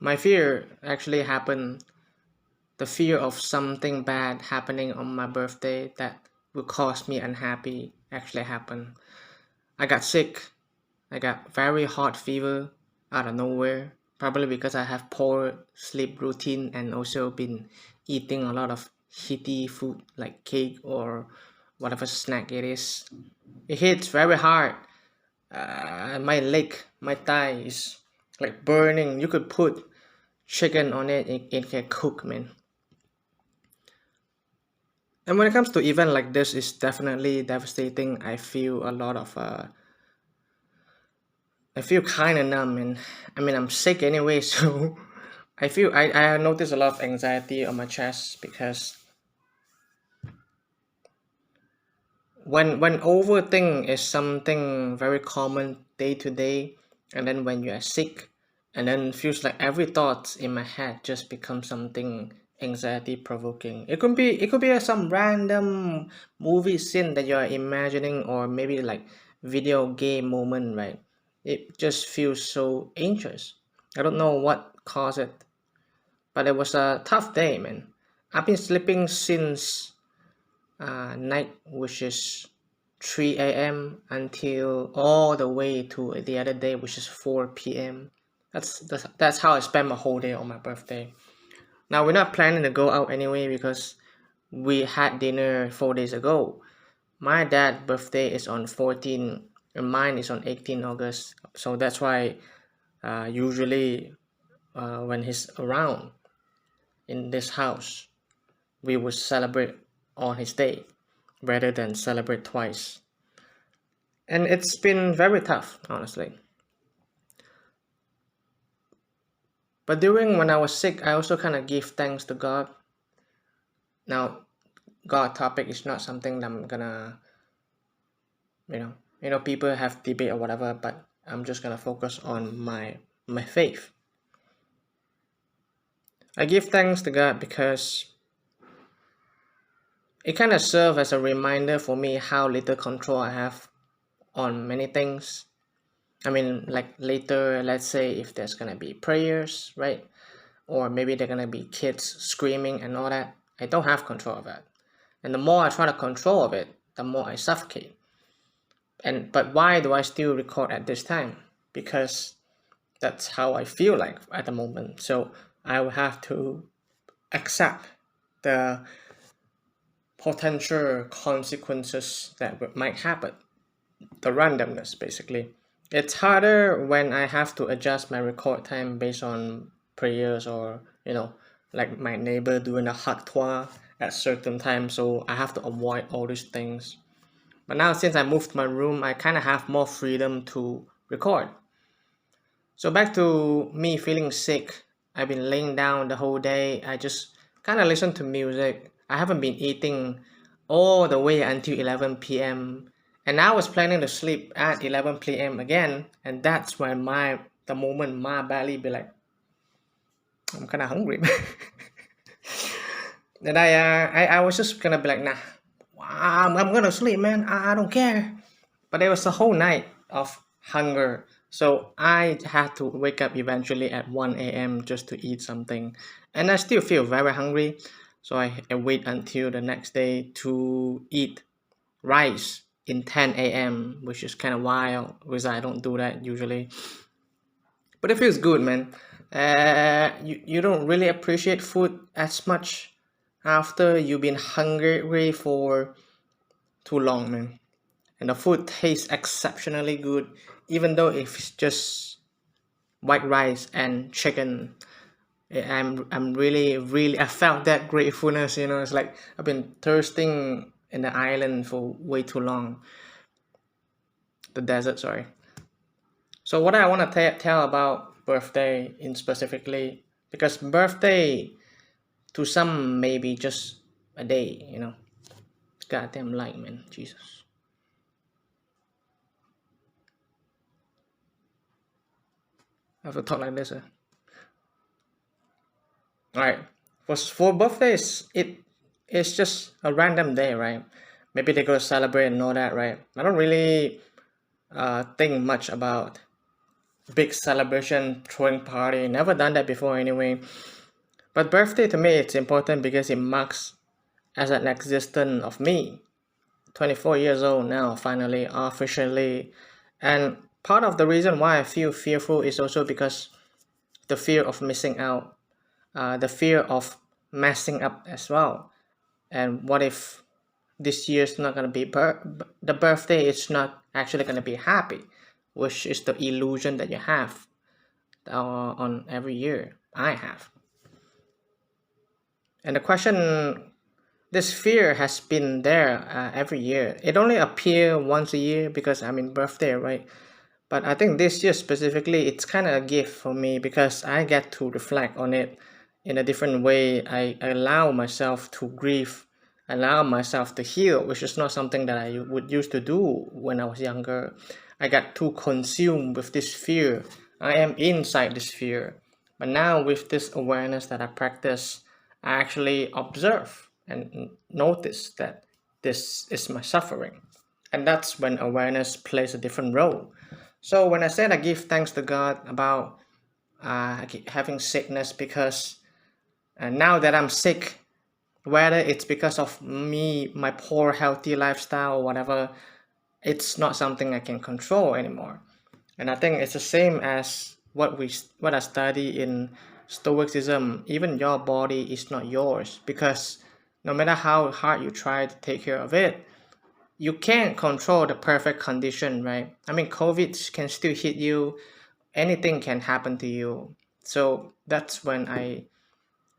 My fear actually happened. The fear of something bad happening on my birthday that will cause me unhappy actually happened. I got sick. I got very hot fever out of nowhere. Probably because I have poor sleep routine and also been eating a lot of heaty food like cake or whatever snack it is. It hits very hard. My leg, my thigh is like burning. You could put chicken on it, it can cook, man. And when it comes to event like this, it's definitely devastating. I feel kind of numb, and I mean I'm sick anyway, so I notice a lot of anxiety on my chest because when overthink is something very common day to day, and then when you are sick, and then feels like every thought in my head just becomes something anxiety provoking. It could be some random movie scene that you are imagining, or maybe like video game moment, right? It just feels so anxious. I don't know what caused it, but it was a tough day, man. I've been sleeping since night, which is 3 a.m. until all the way to the other day, which is 4 p.m. That's how I spend my whole day on my birthday. Now we're not planning to go out anyway because we had dinner 4 days ago. My dad's birthday is on 14 and mine is on 18 August. So that's why usually when he's around in this house, we would celebrate on his day rather than celebrate twice. And it's been very tough, honestly. But during when I was sick, I also kind of give thanks to God. Now, God topic is not something that I'm gonna, people have debate or whatever, but I'm just gonna focus on my faith. I give thanks to God because it kind of serves as a reminder for me how little control I have on many things. I mean, like later, let's say if there's gonna be prayers, right? Or maybe they're gonna be kids screaming and all that. I don't have control of that. And the more I try to control of it, the more I suffocate. But why do I still record at this time? Because that's how I feel like at the moment. So I will have to accept the potential consequences that might happen. The randomness, basically. It's harder when I have to adjust my record time based on prayers or, like my neighbor doing a hak tour at certain times, so I have to avoid all these things. But now since I moved my room, I kind of have more freedom to record. So back to me feeling sick. I've been laying down the whole day. I just kind of listen to music. I haven't been eating all the way until 11 p.m. And I was planning to sleep at 11 p.m. again, and that's when the moment my belly be like, I'm kind of hungry. And I was just gonna be like, nah, I'm gonna sleep, man. I don't care. But it was a whole night of hunger. So I had to wake up eventually at 1 a.m. just to eat something. And I still feel very hungry. So I wait until the next day to eat rice in 10 a.m., which is kind of wild because I don't do that usually. But it feels good, man. You don't really appreciate food as much after you've been hungry for too long, man. And the food tastes exceptionally good, even though it's just white rice and chicken. I'm really I felt that gratefulness. It's like I've been thirsting in the island for way too long. The desert, sorry. So what I want to tell about birthday in specifically, because birthday to some maybe just a day. Goddamn light, man, Jesus. I have to talk like this. All right. For birthdays, it's just a random day, right? Maybe they go celebrate and all that, right? I don't really think much about big celebration, throwing party. Never done that before anyway. But birthday to me, it's important because it marks as an existence of me. 24 years old now, finally, officially. And part of the reason why I feel fearful is also because the fear of missing out, the fear of messing up as well. And what if this year's not gonna be the birthday is not actually gonna be happy, which is the illusion that you have on every year. I have. And the question, this fear has been there every year. It only appears once a year because I'm in birthday, right? But I think this year specifically, it's kind of a gift for me because I get to reflect on it in a different way. I allow myself to grieve, allow myself to heal, which is not something that I would used to do when I was younger. I got too consumed with this fear. I am inside this fear. But now with this awareness that I practice, I actually observe and notice that this is my suffering. And that's when awareness plays a different role. So when I said I give thanks to God about having sickness, because now that I'm sick, whether it's because of me, my poor healthy lifestyle or whatever, it's not something I can control anymore. And I think it's the same as what I study in Stoicism. Even your body is not yours, because no matter how hard you try to take care of it, you can't control the perfect condition, right? I mean, COVID can still hit you, anything can happen to you. So that's when I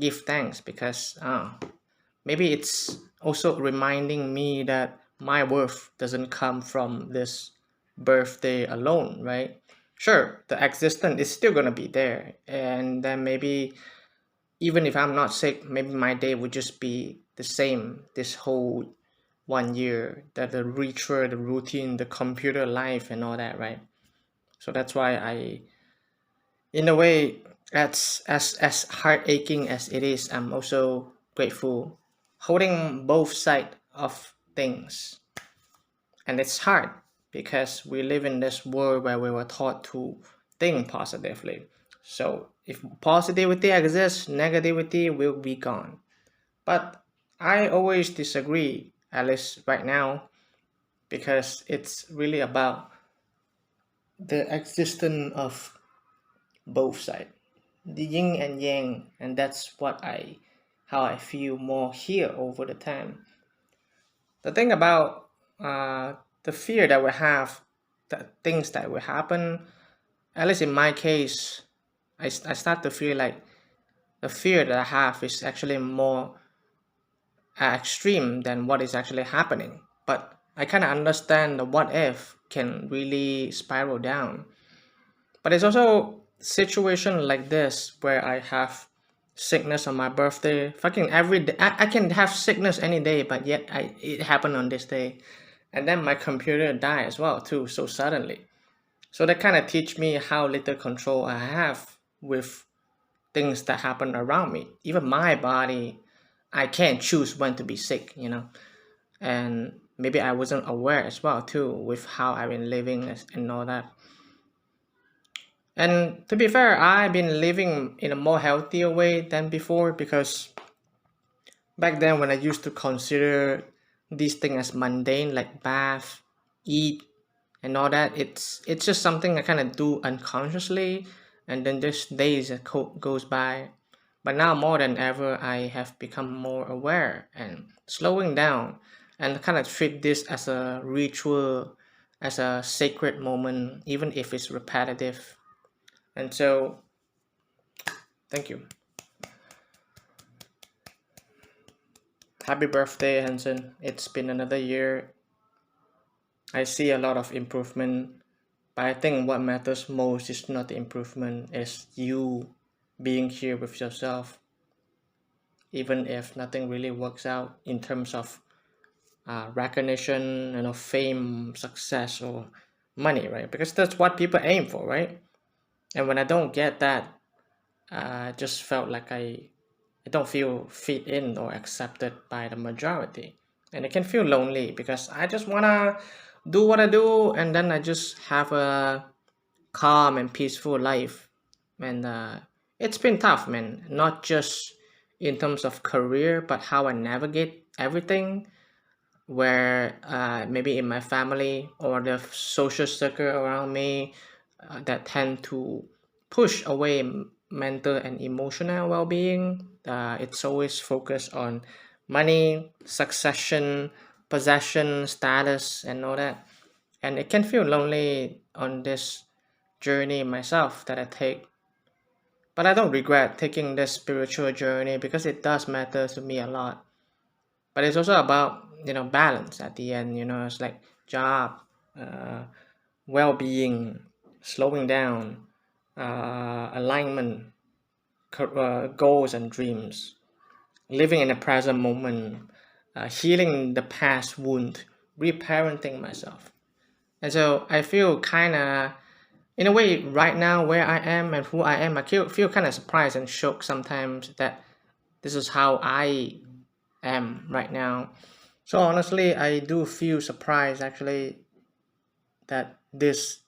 give thanks, because maybe it's also reminding me that my worth doesn't come from this birthday alone, right? Sure, the existence is still gonna be there, and then maybe even if I'm not sick, maybe my day would just be the same this whole 1 year. That the ritual, the routine, the computer life, and all that, right? So that's why I, in a way, as heart aching as it is, I'm also grateful, holding both sides of things. And it's hard because we live in this world where we were taught to think positively. So if positivity exists, negativity will be gone. But I always disagree, at least right now, because it's really about the existence of both sides, the yin and yang, and that's how I feel more here over the time. The thing about the fear that we have, the things that will happen, at least in my case, I start to feel like the fear that I have is actually more extreme than what is actually happening. But I kind of understand the what if can really spiral down. But it's also situation like this where I have sickness on my birthday. Fucking every day, I can have sickness any day, but yet it happened on this day, and then my computer died as well too, so suddenly. So that kind of teach me how little control I have with things that happen around me. Even my body, I can't choose when to be sick, and maybe I wasn't aware as well too with how I've been living and all that. And to be fair, I've been living in a more healthier way than before, because back then when I used to consider these things as mundane, like bath, eat, and all that, it's just something I kind of do unconsciously, and then just days that goes by. But now more than ever, I have become more aware and slowing down, and kind of treat this as a ritual, as a sacred moment, even if it's repetitive. And so, thank you. Happy birthday, Hansen. It's been another year. I see a lot of improvement, but I think what matters most is not the improvement, it's you being here with yourself, even if nothing really works out in terms of recognition, fame, success, or money, right? Because that's what people aim for, right? And when I don't get that, I just felt like I don't feel fit in or accepted by the majority. And it can feel lonely because I just wanna do what I do, and then I just have a calm and peaceful life. And it's been tough, man. Not just in terms of career, but how I navigate everything. Where maybe in my family or the social circle around me that tend to push away mental and emotional well-being. It's always focused on money, succession, possession, status, and all that. And it can feel lonely on this journey myself that I take. But I don't regret taking this spiritual journey because it does matter to me a lot. But it's also about balance at the end. It's like job, uh, well-being, slowing down, alignment, goals and dreams, living in the present moment, healing the past wound, reparenting myself. And so I feel kind of, in a way, right now where I am and who I am, I feel kind of surprised and shocked sometimes that this is how I am right now. So honestly, I do feel surprised actually that this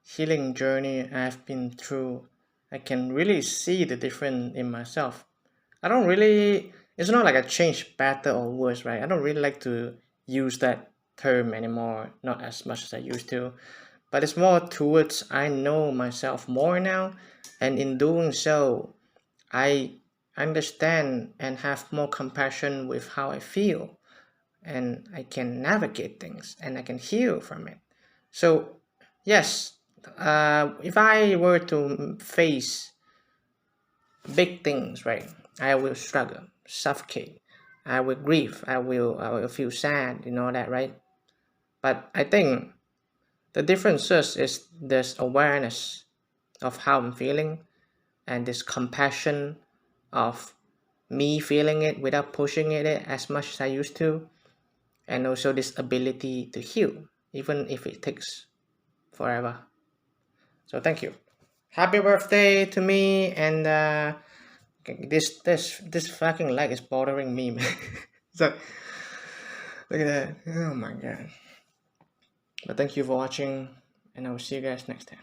healing journey I've been through, I can really see the difference in myself. I don't really, it's not like I change better or worse, right? I don't really like to use that term anymore, not as much as I used to. But it's more towards I know myself more now, and in doing so, I understand and have more compassion with how I feel, and I can navigate things and I can heal from it. So, yes, if I were to face big things, right, I will struggle, suffocate, I will grieve, I will feel sad, that, right? But I think the differences is this awareness of how I'm feeling and this compassion of me feeling it without pushing it as much as I used to, and also this ability to heal, even if it takes forever. So thank you. Happy birthday to me, and this fucking leg is bothering me, man. So look at that. Oh my god. But thank you for watching, and I will see you guys next time.